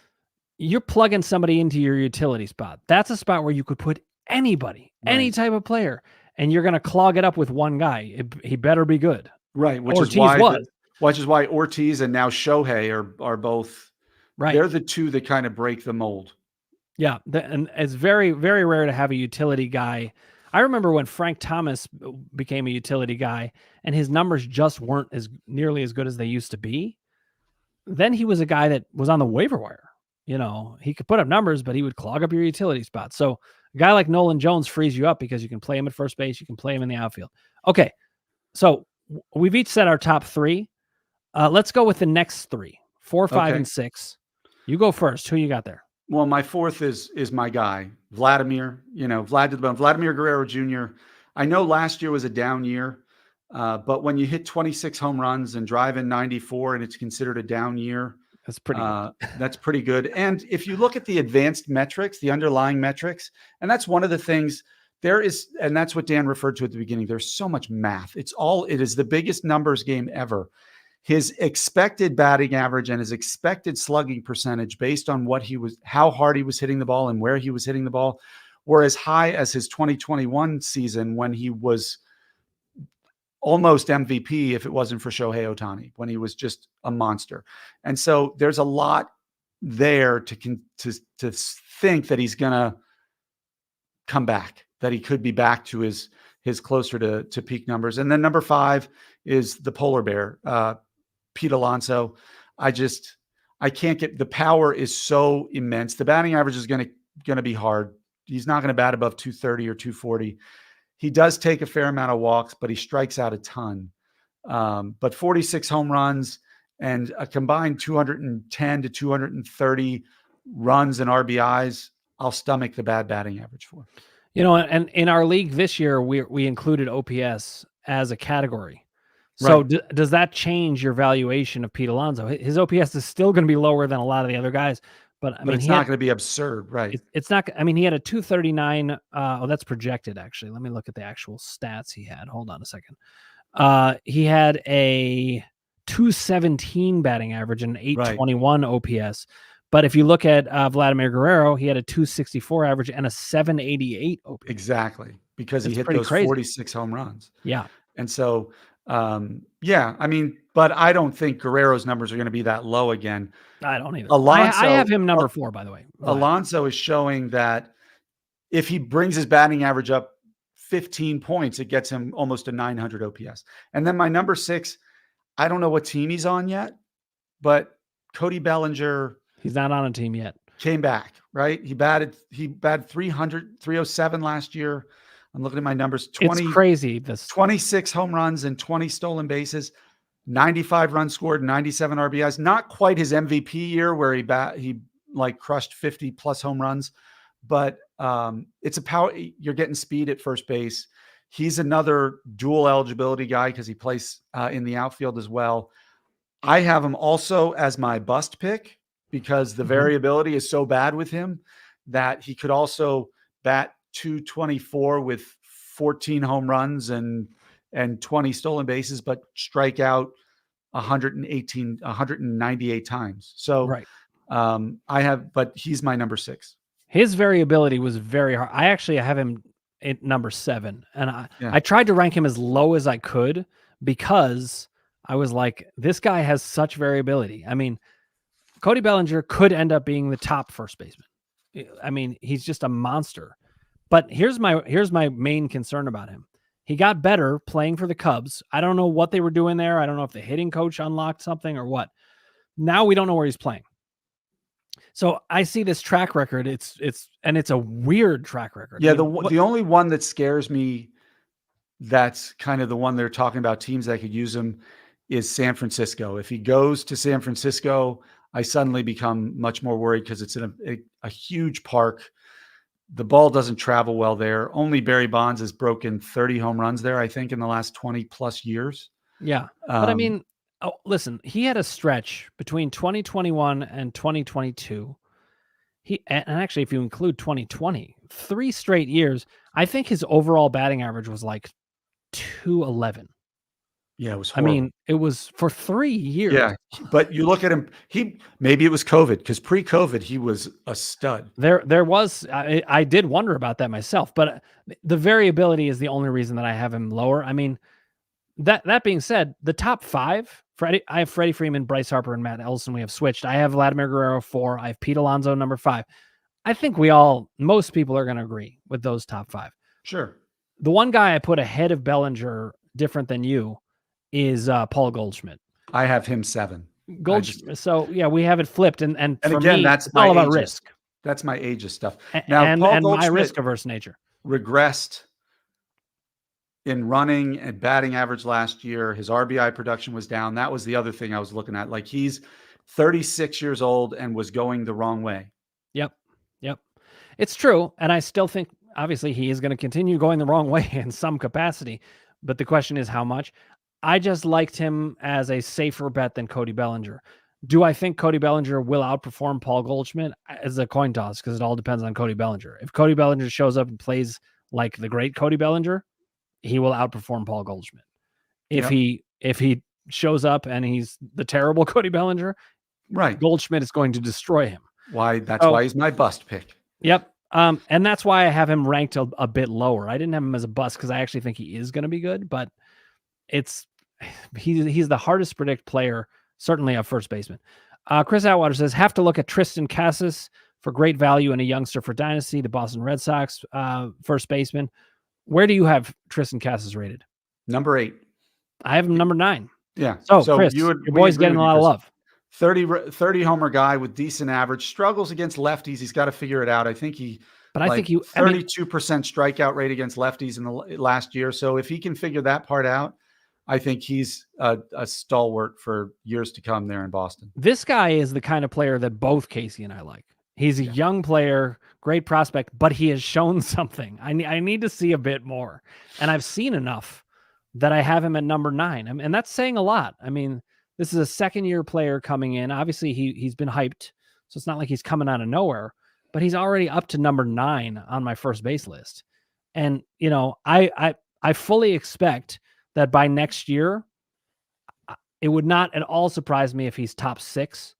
Speaker 1: you're plugging somebody into your utility spot. That's a spot where you could put anybody, any type of player, and you're going to clog it up with one guy. He better be good.
Speaker 2: Right. Which is why Ortiz and now Shohei are both, they're the two that kind of break the mold.
Speaker 1: Yeah. And it's very, very rare to have a utility guy. I remember when Frank Thomas became a utility guy and his numbers just weren't nearly as good as they used to be. Then he was a guy that was on the waiver wire. He could put up numbers, but he would clog up your utility spot. So a guy like Nolan Jones frees you up because you can play him at first base. You can play him in the outfield. Okay. So we've each set our top 3. Let's go with the next 3, 4, 5, and 6. You go first. Who you got there?
Speaker 2: Well, my 4th is my guy, Vladimir. Vladimir Guerrero Jr. I know last year was a down year, but when you hit 26 home runs and drive in 94, and it's considered a down year,
Speaker 1: that's pretty good.
Speaker 2: That's pretty good. And if you look at the advanced metrics, the underlying metrics, and that's one of the things there is, and that's what Dan referred to at the beginning. There's so much math. It is the biggest numbers game ever. His expected batting average and his expected slugging percentage based on how hard he was hitting the ball and where he was hitting the ball were as high as his 2021 season when he was almost MVP if it wasn't for Shohei Ohtani, when he was just a monster. And so there's a lot there to think that he's going to come back, that he could be back to his closer to peak numbers. And then number 5 is the polar bear, Pete Alonso. I can't get, the power is so immense. The batting average is going to be hard. He's not going to bat above 230 or 240. He does take a fair amount of walks, but he strikes out a ton. But 46 home runs and a combined 210 to 230 runs and RBIs, I'll stomach the bad batting average for.
Speaker 1: And in our league this year, we included OPS as a category. So does that change your valuation of Pete Alonso? His OPS is still going to be lower than a lot of the other guys, but
Speaker 2: it's not going to be absurd, right?
Speaker 1: It's not. He had a 239. That's projected actually. Let me look at the actual stats he had. Hold on a second. He had a 217 batting average and an 821 OPS. But if you look at Vladimir Guerrero, he had a 264 average and a 788 OPS.
Speaker 2: Exactly, because he hit those 46 home runs.
Speaker 1: Yeah,
Speaker 2: and so. But I don't think Guerrero's numbers are going to be that low again.
Speaker 1: I don't either.
Speaker 2: Alonso,
Speaker 1: I have him number 4, by the way.
Speaker 2: Alonso is showing that if he brings his batting average up 15 points, it gets him almost a 900 OPS. And then my number 6, I don't know what team he's on yet, but Cody Bellinger.
Speaker 1: He's not on a team yet.
Speaker 2: Came back, right? He batted 307 last year. I'm looking at my numbers.
Speaker 1: It's crazy.
Speaker 2: 26 home runs and 20 stolen bases, 95 runs scored, 97 RBIs. Not quite his MVP year where he crushed 50 plus home runs, but it's a power. You're getting speed at first base. He's another dual eligibility guy because he plays in the outfield as well. I have him also as my bust pick because the variability is so bad with him that he could also bat 224 with 14 home runs and 20 stolen bases, but strike out 198 times. So but he's my number 6.
Speaker 1: His variability was very hard. I actually have him at number 7. And I tried to rank him as low as I could because I was like, this guy has such variability. I mean, Cody Bellinger could end up being the top first baseman. I mean, he's just a monster. But here's my main concern about him. He got better playing for the Cubs. I don't know what they were doing there. I don't know if the hitting coach unlocked something or what. Now we don't know where he's playing. So I see this track record. It's a weird track record.
Speaker 2: Yeah, the only one that scares me, that's kind of the one they're talking about, teams that could use him, is San Francisco. If he goes to San Francisco, I suddenly become much more worried because it's in a huge park. The ball doesn't travel well there. Only Barry Bonds has broken 30 home runs there, I think, in the last 20 plus years.
Speaker 1: Yeah. But I mean, listen, he had a stretch between 2021 and 2022. And actually, if you include 2020, 3 straight years, I think his overall batting average was like 211.
Speaker 2: Yeah, it was horrible.
Speaker 1: I mean, it was for 3 years.
Speaker 2: Yeah, but you look at him, maybe it was COVID, because pre-COVID, he was a stud.
Speaker 1: There was, I did wonder about that myself, but the variability is the only reason that I have him lower. I mean, that being said, the top 5, I have Freddie Freeman, Bryce Harper, and Matt Olson. We have switched. I have Vladimir Guerrero 4. I have Pete Alonso number 5. I think most people are going to agree with those top 5.
Speaker 2: Sure.
Speaker 1: The one guy I put ahead of Bellinger, different than you, is Paul Goldschmidt.
Speaker 2: I have him 7.
Speaker 1: So yeah, we have it flipped, and for
Speaker 2: again,
Speaker 1: me,
Speaker 2: that's
Speaker 1: all about risk.
Speaker 2: That's my ageist stuff.
Speaker 1: Now, and my risk averse nature
Speaker 2: regressed in running and batting average last year. His RBI production was down. That was the other thing I was looking at. Like, he's 36 years old and was going the wrong way.
Speaker 1: Yep. It's true, and I still think obviously he is going to continue going the wrong way in some capacity. But the question is how much. I just liked him as a safer bet than Cody Bellinger. Do I think Cody Bellinger will outperform Paul Goldschmidt? As a coin toss, because it all depends on Cody Bellinger. If Cody Bellinger shows up and plays like the great Cody Bellinger, he will outperform Paul Goldschmidt. If he shows up and he's the terrible Cody Bellinger,
Speaker 2: right,
Speaker 1: Goldschmidt is going to destroy him.
Speaker 2: That's why he's my bust pick.
Speaker 1: Yep. And that's why I have him ranked a bit lower. I didn't have him as a bust because I actually think he is going to be good, but he's the hardest to predict player, certainly a first baseman. Chris Atwater says, have to look at TristanCasses for great value and a youngster for Dynasty, the Boston Red Sox first baseman. Where do you have TristanCasses rated?
Speaker 2: Number 8.
Speaker 1: I have him number 9.
Speaker 2: Yeah.
Speaker 1: So Chris, your boy's getting a lot of love.
Speaker 2: 30 homer guy with decent average, struggles against lefties. He's got to figure it out. I think 32% strikeout rate against lefties in the last year. So if he can figure that part out, I think he's a stalwart for years to come there in Boston.
Speaker 1: This guy is the kind of player that both Casey and I like. He's a young player, great prospect, but he has shown something. I need to see a bit more. And I've seen enough that I have him at number 9. And that's saying a lot. I mean, this is a second-year player coming in. Obviously, he's been hyped, so it's not like he's coming out of nowhere, but he's already up to number 9 on my first base list. And, you know, I fully expect that by next year, it would not at all surprise me if he's top 6.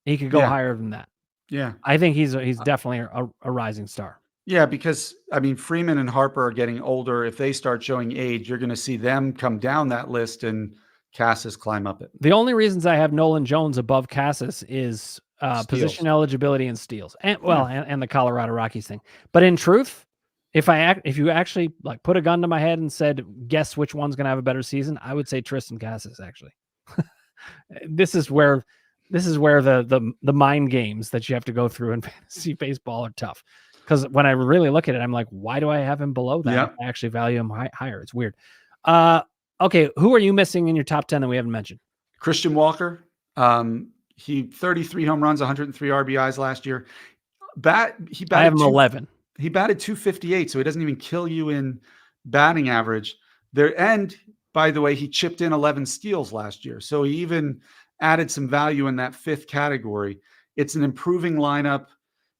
Speaker 1: He could go higher than that.
Speaker 2: Yeah.
Speaker 1: I think he's definitely a rising star.
Speaker 2: Yeah, because, I mean, Freeman and Harper are getting older. If they start showing age, you're going to see them come down that list and Cassis climb up it.
Speaker 1: The only reasons I have Nolan Jones above Cassis is position eligibility and steals, and and the Colorado Rockies thing. But in truth, if you actually like put a gun to my head and said, guess which one's going to have a better season, I would say TristanCasses. Actually, this is where the mind games that you have to go through in fantasy baseball are tough. Because when I really look at it, I'm like, why do I have him below that?
Speaker 2: Yep.
Speaker 1: I actually value him higher. It's weird. Okay, who are you missing in your top 10 that we haven't mentioned?
Speaker 2: Christian Walker. He 33 home runs, 103 RBIs last year. I have him 11. He batted 258, so he doesn't even kill you in batting average. And by the way, he chipped in 11 steals last year, so he even added some value in that 5th category. It's an improving lineup.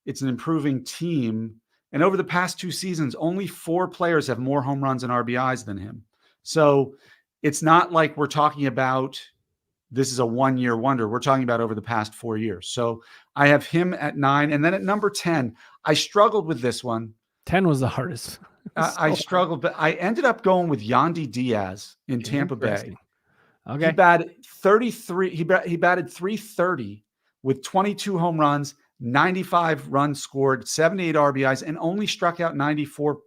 Speaker 2: It's an improving team. And over the past 2 seasons, only 4 players have more home runs and RBIs than him. So it's not like we're talking about this is a one-year wonder. We're talking about over the past 4 years. So I have him at 9. And then at number 10, I struggled with this one
Speaker 1: 10 was the hardest.
Speaker 2: I struggled, but I ended up going with Yandy Diaz in Tampa Bay.
Speaker 1: Okay.
Speaker 2: He batted 33. He batted 330 with 22 home runs, 95 runs scored, 78 RBIs, and only struck out 94%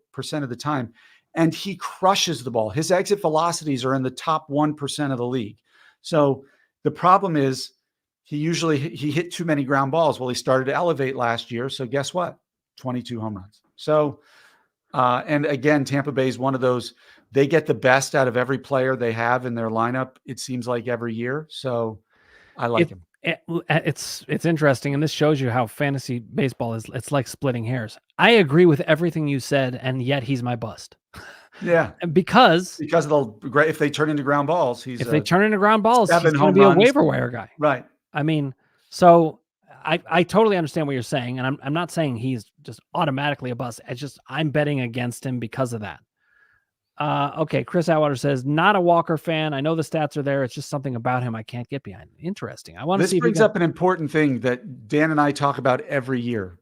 Speaker 2: of the time. And he crushes the ball. His exit velocities are in the top 1% of the league. So the problem is he hit too many ground balls. Well, he started to elevate last year. So guess what? 22 home runs. So, and again, Tampa Bay is one of those, they get the best out of every player they have in their lineup, it seems like, every year. So I like him.
Speaker 1: It's interesting, and this shows you how fantasy baseball is. It's like splitting hairs. I agree with everything you said, and yet he's my bust.
Speaker 2: Yeah,
Speaker 1: because
Speaker 2: if they turn into ground balls, he's
Speaker 1: going to be a waiver wire guy,
Speaker 2: right?
Speaker 1: I mean, so I totally understand what you're saying, and I'm not saying he's just automatically a bust. It's just I'm betting against him because of that. Okay, Chris Atwater says, not a Walker fan. I know the stats are there. It's just something about him I can't get behind. Interesting. I want to see.
Speaker 2: This brings up an important thing that Dan and I talk about every year.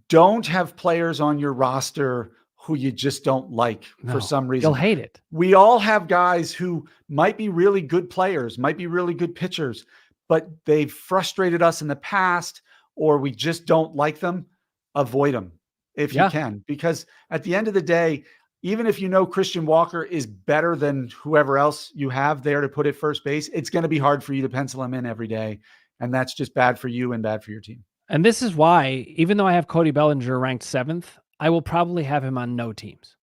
Speaker 2: Don't have players on your roster who you just don't like for some reason.
Speaker 1: You'll hate it.
Speaker 2: We all have guys who might be really good players, might be really good pitchers, but they've frustrated us in the past, or we just don't like them. Avoid them if you can, because at the end of the day, even if you know Christian Walker is better than whoever else you have there to put at first base, it's going to be hard for you to pencil him in every day. And that's just bad for you and bad for your team. And
Speaker 1: this is why, even though I have Cody Bellinger ranked 7th, I will probably have him on no teams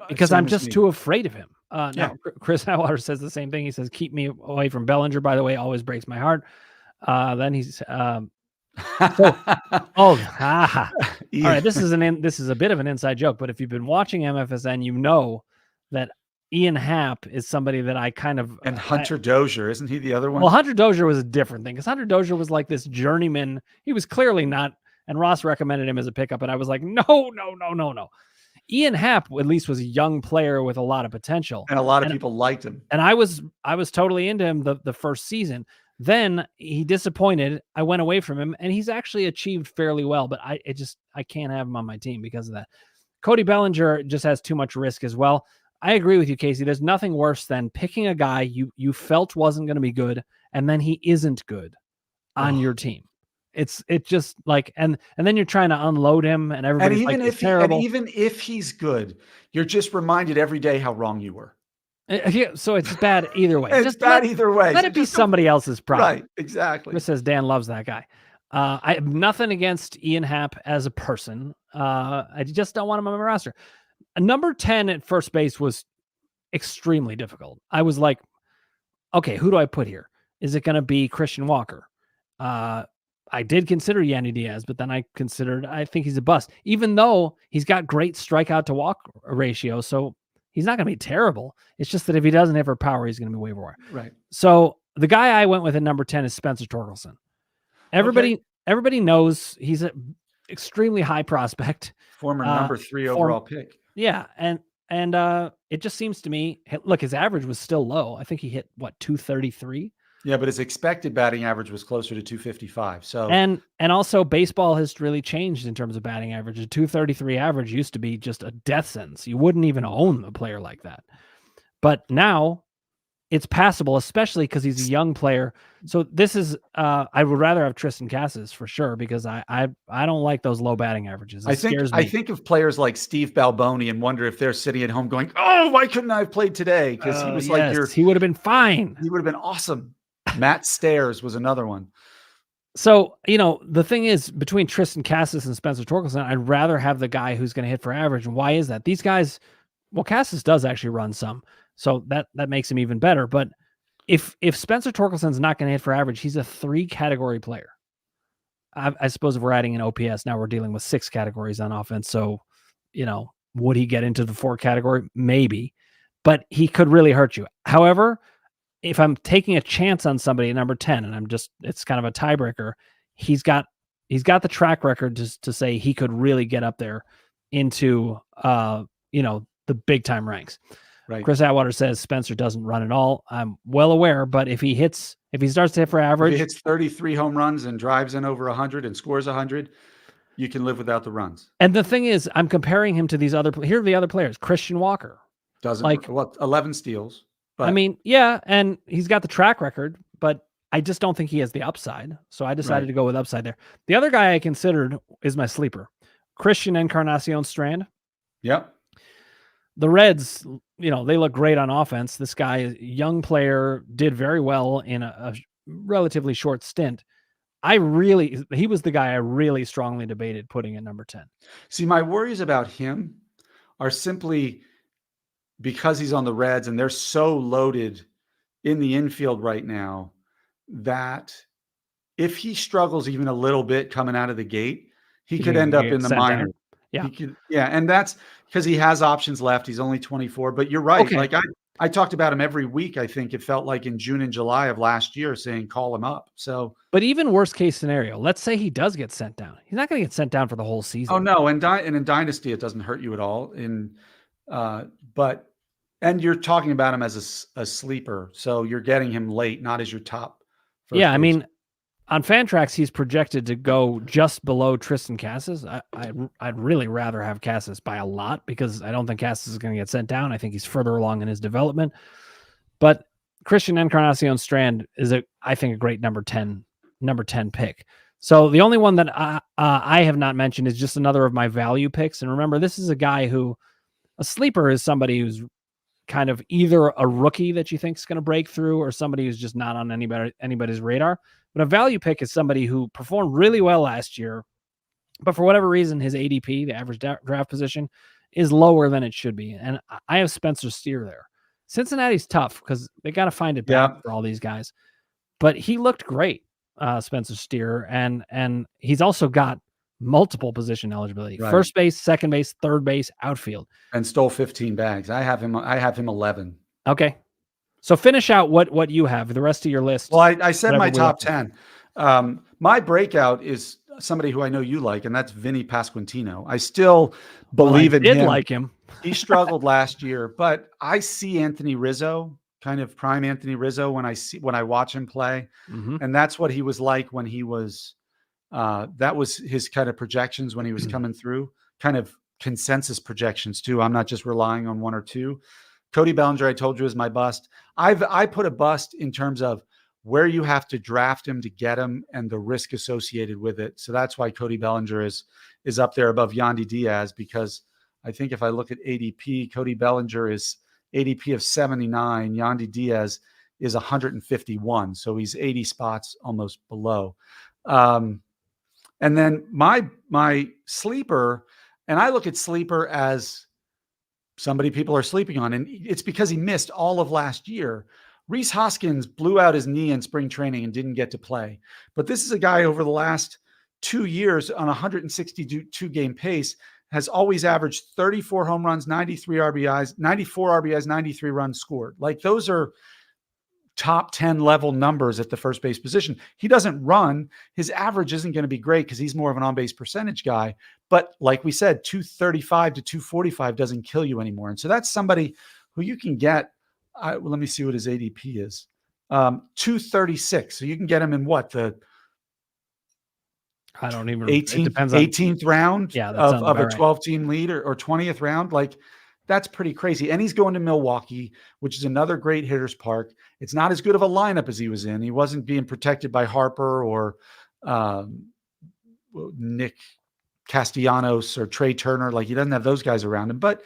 Speaker 1: because I'm just too afraid of him. Now, Chris Atwater says the same thing. He says, keep me away from Bellinger, by the way, always breaks my heart. Then he's... all right. This is a bit of an inside joke, but if you've been watching MFSN, you know that Ian Happ is somebody that I kind of
Speaker 2: Hunter Dozier, isn't he the other one?
Speaker 1: Well, Hunter Dozier was a different thing because Hunter Dozier was like this journeyman. He was clearly not, and Ross recommended him as a pickup, and I was like, no. Ian Happ at least was a young player with a lot of potential,
Speaker 2: and a lot of people liked him.
Speaker 1: And I was totally into him the first season. Then he disappointed. I went away from him, and he's actually achieved fairly well, but I can't have him on my team because of that. Cody Bellinger just has too much risk as well. I agree with you, Casey. There's nothing worse than picking a guy you felt wasn't going to be good, and then he isn't good on your team. It's just like, and then you're trying to unload him, and everybody's like, it's terrible.
Speaker 2: And even if he's good, you're just reminded every day how wrong you were.
Speaker 1: Yeah, so it's bad either way.
Speaker 2: It's bad either way.
Speaker 1: Let it be somebody else's problem.
Speaker 2: Right, exactly.
Speaker 1: Chris says Dan loves that guy. I have nothing against Ian Happ as a person. I just don't want him on my roster. Number 10 at first base was extremely difficult. I was like, okay, who do I put here? Is it going to be Christian Walker? I did consider Yandy Diaz, but then I think he's a bust, even though he's got great strikeout to walk ratio. So he's not going to be terrible. It's just that if he doesn't have her power, he's going to be waiver wire.
Speaker 2: Right.
Speaker 1: So the guy I went with at number 10 is Spencer Torkelson. Everybody knows he's an extremely high prospect.
Speaker 2: Former number 3 overall pick.
Speaker 1: Yeah. And it just seems to me, look, his average was still low. I think he hit 233.
Speaker 2: Yeah, but his expected batting average was closer to 255. So
Speaker 1: and also baseball has really changed in terms of batting average. A 233 average used to be just a death sentence. You wouldn't even own a player like that. But now it's passable, especially because he's a young player. So this is I would rather have TristanCasses for sure because I don't like those low batting averages. It scares me.
Speaker 2: I think of players like Steve Balboni and wonder if they're sitting at home going, "Oh, why couldn't I have played today?" Because he was
Speaker 1: he would have been fine.
Speaker 2: He would have been awesome. Matt Stairs was another one.
Speaker 1: So, the thing is, between TristanCasses and Spencer Torkelson, I'd rather have the guy who's going to hit for average. And why is that? These guys, well, Cassis does actually run some, so that makes him even better. But if Spencer Torkelson's not going to hit for average, he's a 3-category player. I suppose if we're adding an OPS, now we're dealing with 6 categories on offense. So, would he get into the 4 category? Maybe, but he could really hurt you. However, if I'm taking a chance on somebody at number 10 and it's kind of a tiebreaker, he's got the track record to say he could really get up there into, the big time ranks. Right. Chris Atwater says Spencer doesn't run at all. I'm well aware, but if he starts to hit for average,
Speaker 2: if he hits 33 home runs and drives in over 100 and scores 100, you can live without the runs.
Speaker 1: And the thing is, I'm comparing him to these other. Here are the other players. Christian Walker
Speaker 2: doesn't 11 steals. But
Speaker 1: I mean, yeah, and he's got the track record, but I just don't think he has the upside. So I decided to go with upside there. The other guy I considered is my sleeper, Christian Encarnacion Strand.
Speaker 2: Yep.
Speaker 1: The Reds, they look great on offense. This guy, young player, did very well in a relatively short stint. He was the guy I really strongly debated putting at number 10.
Speaker 2: See, my worries about him are simply because he's on the Reds and they're so loaded in the infield right now that if he struggles even a little bit coming out of the gate, he could end up in the minors.
Speaker 1: Yeah.
Speaker 2: And that's because he has options left. He's only 24, but you're right.
Speaker 1: Okay.
Speaker 2: Like I talked about him every week. I think it felt like in June and July of last year saying, call him up. So,
Speaker 1: but even worst case scenario, let's say he does get sent down. He's not going to get sent down for the whole season.
Speaker 2: Oh no. And in Dynasty, it doesn't hurt you at all. And you're talking about him as a sleeper. So you're getting him late, not as your top.
Speaker 1: Yeah. I mean, on Fantrax, he's projected to go just below TristanCasses. I'd really rather have Casses by a lot because I don't think Casses is going to get sent down. I think he's further along in his development. But Christian Encarnacion Strand is I think a great number 10 pick. So the only one that I have not mentioned is just another of my value picks. And remember, this is a guy a sleeper is somebody who's kind of either a rookie that you think is going to break through or somebody who's just not on anybody's radar. But a value pick is somebody who performed really well last year, but for whatever reason, his ADP, the average draft position, is lower than it should be. And I have Spencer Steer there. Cincinnati's tough because they got to find it back for all these guys. But he looked great, Spencer Steer, and he's also got multiple position eligibility: first base, second base, third base, outfield,
Speaker 2: and stole 15 bags. I have him 11.
Speaker 1: Okay. So finish out what you have, the rest of your list.
Speaker 2: Well, I said my top 10. My breakout is somebody who I know you like, and that's Vinny Pasquantino. I still believe in him.
Speaker 1: Like him.
Speaker 2: He struggled last year, but I see Anthony Rizzo, kind of prime Anthony Rizzo when I watch him play.
Speaker 1: Mm-hmm.
Speaker 2: And that's what he was like when he was that was his kind of projections when he was coming through, kind of consensus projections too. I'm not just relying on one or two. Cody Bellinger, I told you, is my bust. I put a bust in terms of where you have to draft him to get him and the risk associated with it. So that's why Cody Bellinger is up there above Yandy Diaz, because I think if I look at ADP, Cody Bellinger is ADP of 79. Yandy Diaz is 151. So he's 80 spots almost below. And then my sleeper, and I look at sleeper as somebody people are sleeping on, and it's because he missed all of last year. Rhys Hoskins blew out his knee in spring training and didn't get to play. But this is a guy over the last 2 years on a 162 game pace has always averaged 34 home runs, 93 RBIs, 94 RBIs, 93 runs scored. Like those are top 10 level numbers at the first base position. He doesn't run. His average isn't going to be great because he's more of an on-base percentage guy. But like we said, 235 to 245 doesn't kill you anymore. And so that's somebody who you can get. Let me see what his ADP is. 236. So you can get him in what?
Speaker 1: I don't even
Speaker 2: 18th round of a 12-team lead or 20th round. Like that's pretty crazy. And he's going to Milwaukee, which is another great hitter's park. It's not as good of a lineup as he was in. He wasn't being protected by Harper or Nick Castellanos or Trey Turner. Like he doesn't have those guys around him. But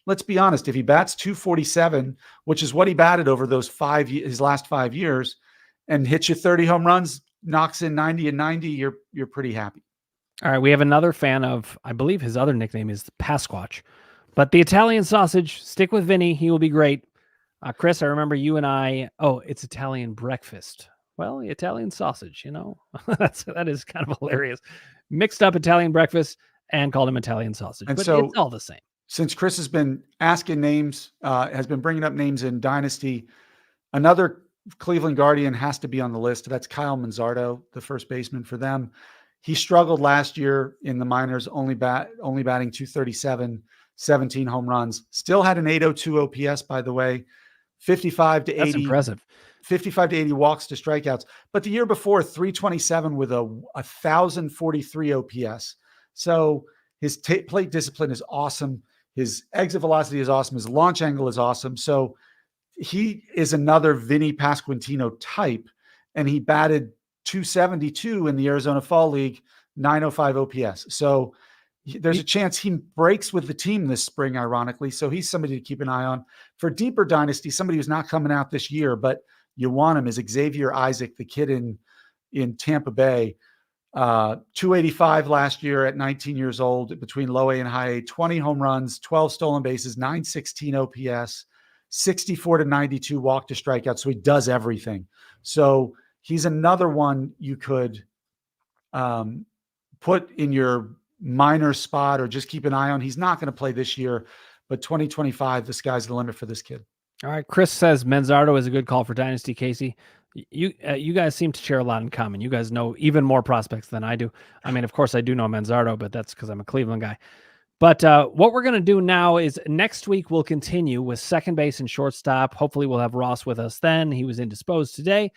Speaker 2: let's be honest, if he bats 247, which is what he batted over his last 5 years, and hits you 30 home runs, knocks in 90 and 90, you're pretty happy.
Speaker 1: All right, we have another fan of, I believe his other nickname is Pasquatch, but the Italian sausage. Stick with Vinny; he will be great. Chris, I remember you and I. Oh, it's Italian breakfast. Well, the Italian sausage, that is kind of hilarious. Mixed up Italian breakfast and called him Italian sausage, but so, it's all the same.
Speaker 2: Since Chris has been asking names, has been bringing up names in Dynasty, another Cleveland Guardian has to be on the list. That's Kyle Manzardo, the first baseman for them. He struggled last year in the minors, only batting 237, 17 home runs. Still had an 802 OPS, by the way, 55 to 80.
Speaker 1: That's impressive.
Speaker 2: 55 to 80 walks to strikeouts. But the year before, 327 with a 1,043 OPS. So his plate discipline is awesome. His exit velocity is awesome. His launch angle is awesome. So he is another Vinny Pasquantino type, and he batted 272 in the Arizona Fall League, 905 OPS. So there's a chance he breaks with the team this spring, ironically. So he's somebody to keep an eye on. For deeper dynasty, somebody who's not coming out this year, but you want him, is Xavier Isaac, the kid in Tampa Bay. 285 last year at 19 years old, between low A and high A, 20 home runs, 12 stolen bases, 916 OPS, 64 to 92 walk to strikeout. So he does everything. So he's another one you could put in your minor spot or just keep an eye on. He's not going to play this year, but 2025, the sky's the limit for this kid.
Speaker 1: All right. Chris says Manzardo is a good call for Dynasty, Casey. You guys seem to share a lot in common. You guys know even more prospects than I do. I mean, of course, I do know Manzardo, but that's because I'm a Cleveland guy. But what we're going to do now is next week we'll continue with second base and shortstop. Hopefully we'll have Ross with us then. He was indisposed today.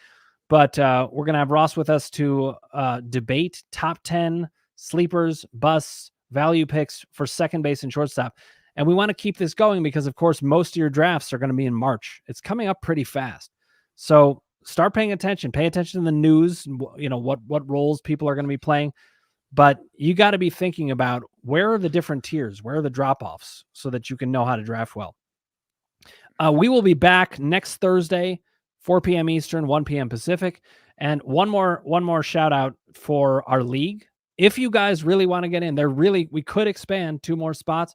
Speaker 1: But we're going to have Ross with us to debate top 10 sleepers, busts, value picks for second base and shortstop. And we want to keep this going because, of course, most of your drafts are going to be in March. It's coming up pretty fast. So start paying attention. Pay attention to the news, what roles people are going to be playing. But you got to be thinking about where are the different tiers, where are the drop-offs, so that you can know how to draft well. We will be back next Thursday, 4 p.m. Eastern, 1 p.m. Pacific. And one more shout out for our league. If you guys really want to get in, we could expand 2 more spots.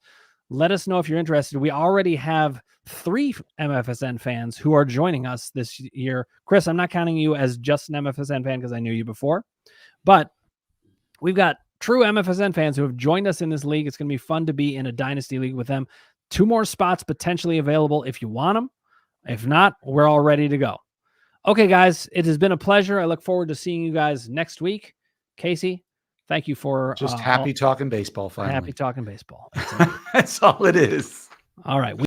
Speaker 1: Let us know if you're interested. We already have 3 MFSN fans who are joining us this year. Chris, I'm not counting you as just an MFSN fan because I knew you before, but we've got true MFSN fans who have joined us in this league. It's going to be fun to be in a dynasty league with them. 2 more spots potentially available if you want them. If not, we're all ready to go. Okay, guys, it has been a pleasure. I look forward to seeing you guys next week. Casey, thank you for
Speaker 2: just happy talking baseball. Finally,
Speaker 1: happy talking baseball.
Speaker 2: That's all it is.
Speaker 1: All right.